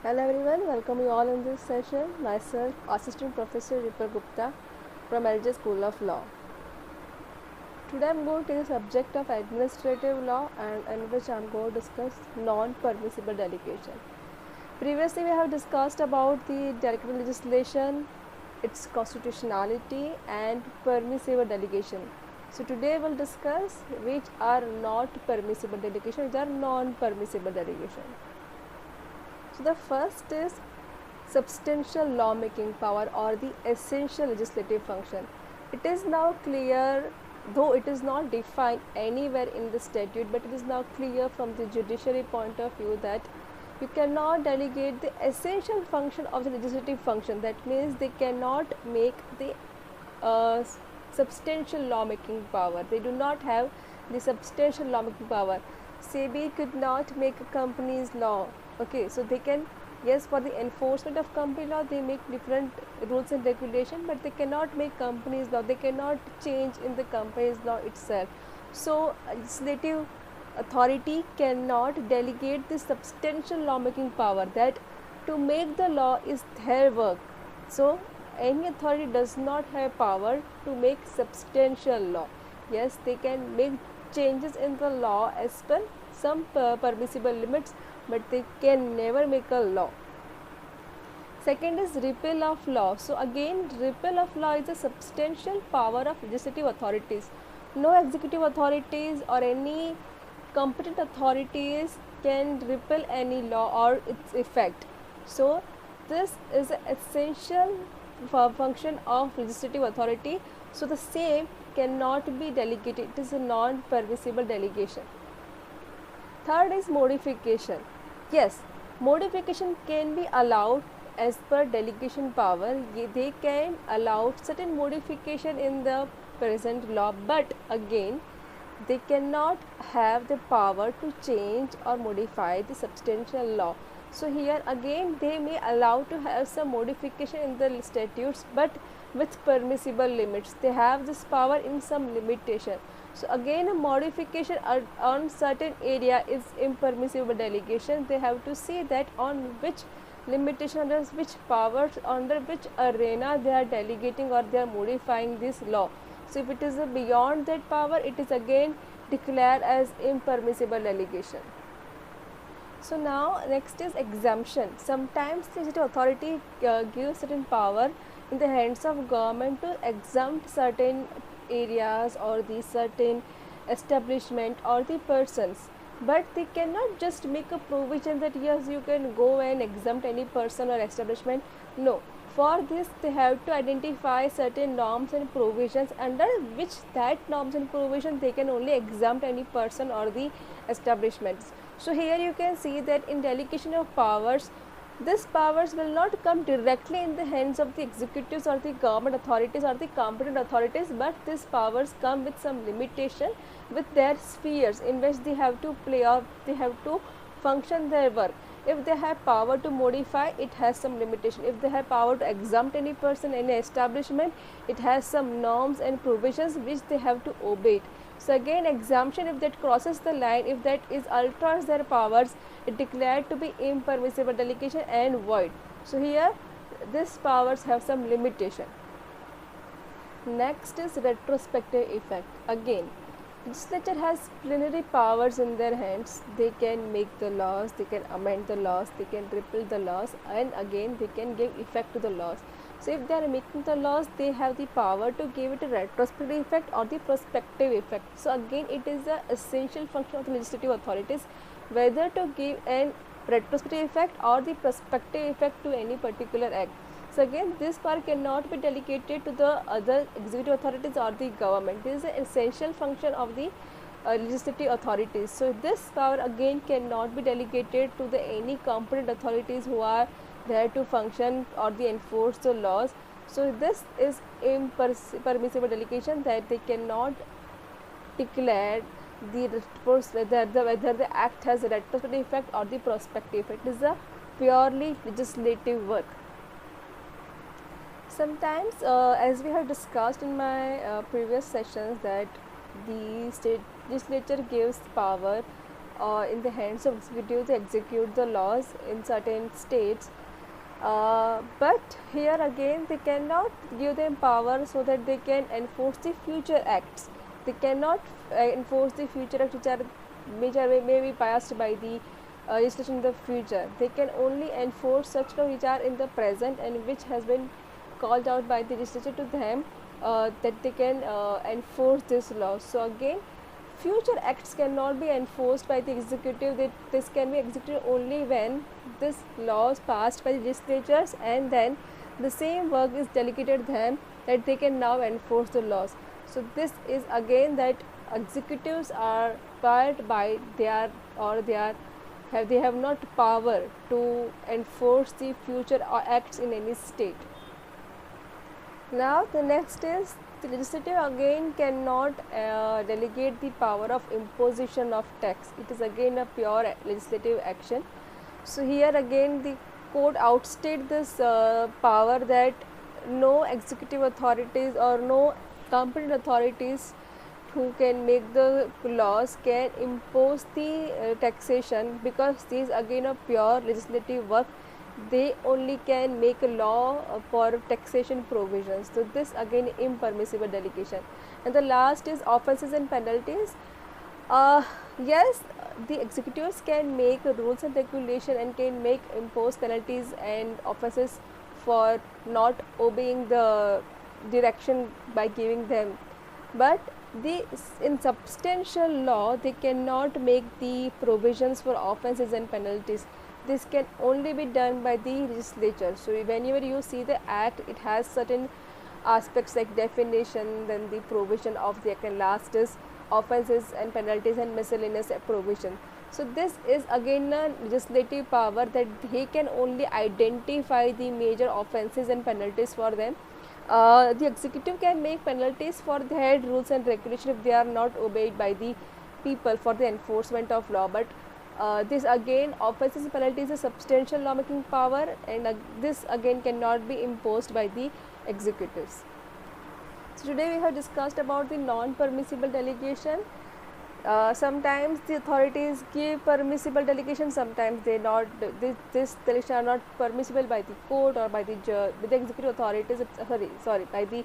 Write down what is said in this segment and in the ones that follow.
Hello everyone, welcome you all in this session. Myself, Assistant Professor Ripal Gupta from LJ School of Law. Today I am going to take the subject of administrative law and in which I am going to discuss non-permissible delegation. Previously we have discussed about the delegated legislation, its constitutionality and permissible delegation. So today we will discuss which are not permissible delegation, which are non-permissible delegation. So the first is substantial lawmaking power or the essential legislative function. It is now clear, though it is not defined anywhere in the statute, but it is now clear from the judiciary point of view that you cannot delegate the essential function of the legislative function. That means they cannot make the substantial lawmaking power. They do not have the substantial lawmaking power. SEBI could not make a company's law. Okay, so they can, yes, for the enforcement of company law they make different rules and regulation, but they cannot make company's law. They cannot change in the company's law itself. So legislative authority cannot delegate the substantial lawmaking power, that to make the law is their work. So any authority does not have power to make substantial law. Yes, they can make changes in the law as per some permissible limits, but they can never make a law. Second is repeal of law. So again, repeal of law is a substantial power of legislative authorities. No executive authorities or any competent authorities can repeal any law or its effect. So this is an essential function of legislative authority. So the same cannot be delegated. It is a non-permissible delegation. Third is modification. Yes, modification can be allowed as per delegation power. They can allow certain modification in the present law, but again they cannot have the power to change or modify the substantial law. So here again they may allow to have some modification in the statutes, but with permissible limits. They have this power in some limitation. So again a modification on certain area is impermissible delegation. They have to see that on which limitation, under which powers, under which arena they are delegating or they are modifying this law. So if it is beyond that power, it is again declared as impermissible delegation. So now next is exemption. Sometimes the legislative authority gives certain power in the hands of government to exempt certain areas or the certain establishment or the persons, but they cannot just make a provision that yes, you can go and exempt any person or establishment. No, for this they have to identify certain norms and provisions under which that norms and provisions they can only exempt any person or the establishments. So here you can see that in delegation of powers, these powers will not come directly in the hands of the executives or the government authorities or the competent authorities, but these powers come with some limitation, with their spheres in which they have to play or they have to function their work. If they have power to modify, it has some limitation. If they have power to exempt any person, any establishment, it has some norms and provisions which they have to obey. So again, exemption, if that crosses the line, if that is alters their powers, it declared to be impermissible delegation and void. So here these powers have some limitation. Next is retrospective effect. Again, legislature has plenary powers in their hands. They can make the laws, they can amend the laws, they can repeal the laws, and again they can give effect to the laws. So if they are making the laws, they have the power to give it a retrospective effect or the prospective effect. So again it is the essential function of the legislative authorities whether to give a retrospective effect or the prospective effect to any particular act. So again this power cannot be delegated to the other executive authorities or the government. This is an essential function of the legislative authorities. So this power again cannot be delegated to the any competent authorities who are there to function or the enforce the laws. So this is impermissible delegation, that they cannot declare whether the act has a retrospective effect or the prospective effect. It is a purely legislative work. Sometimes as we have discussed in my previous sessions, that the state legislature gives power in the hands of executive to execute the laws in certain states. But here again they cannot give them power so that they can enforce the future acts. They cannot enforce the future acts which may be passed by the legislation in the future. They can only enforce such laws which are in the present and which has been called out by the legislature to them, that they can enforce this law. So again, future acts cannot be enforced by the executive. This can be executed only when this law is passed by the legislatures, and then the same work is delegated them, that they can now enforce the laws. So this is again that executives are required by they have not power to enforce the future acts in any state. Now the next is the legislative again cannot delegate the power of imposition of tax. It is again a pure legislative action. So here again the court outstate this power, that no executive authorities or no competent authorities who can make the laws can impose the taxation, because this again a pure legislative work. They only can make a law for taxation provisions. So this again impermissible delegation. And the last is offences and penalties. Yes, the executives can make rules and regulation and can make impose penalties and offences for not obeying the direction by giving them, but in substantial law they cannot make the provisions for offences and penalties. This can only be done by the legislature. So whenever you see the act, it has certain aspects like definition, then the provision of the act, and last is offences and penalties and miscellaneous provision. So this is again a legislative power, that they can only identify the major offences and penalties for them. The executive can make penalties for their rules and regulation if they are not obeyed by the people for the enforcement of law, but this again, offences and penalties is substantial lawmaking power, and this again cannot be imposed by the executives. So today we have discussed about the non-permissible delegation. Sometimes the authorities give permissible delegation, sometimes they not. This delegation are not permissible by the court or by the executive authorities. By the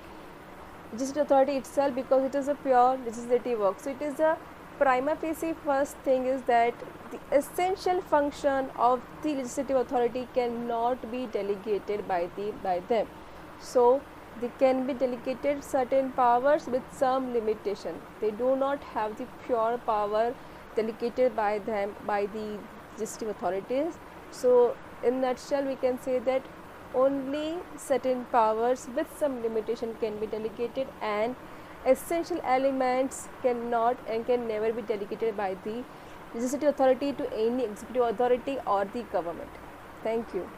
legislative authority itself, because it is a pure legislative work. So it is a prima facie. First thing is that the essential function of the legislative authority cannot be delegated by them. So they can be delegated certain powers with some limitation. They do not have the pure power delegated by them by the legislative authorities. So in nutshell, we can say that only certain powers with some limitation can be delegated, and essential elements cannot and can never be delegated by the legislative authority to any executive authority or the government. Thank you.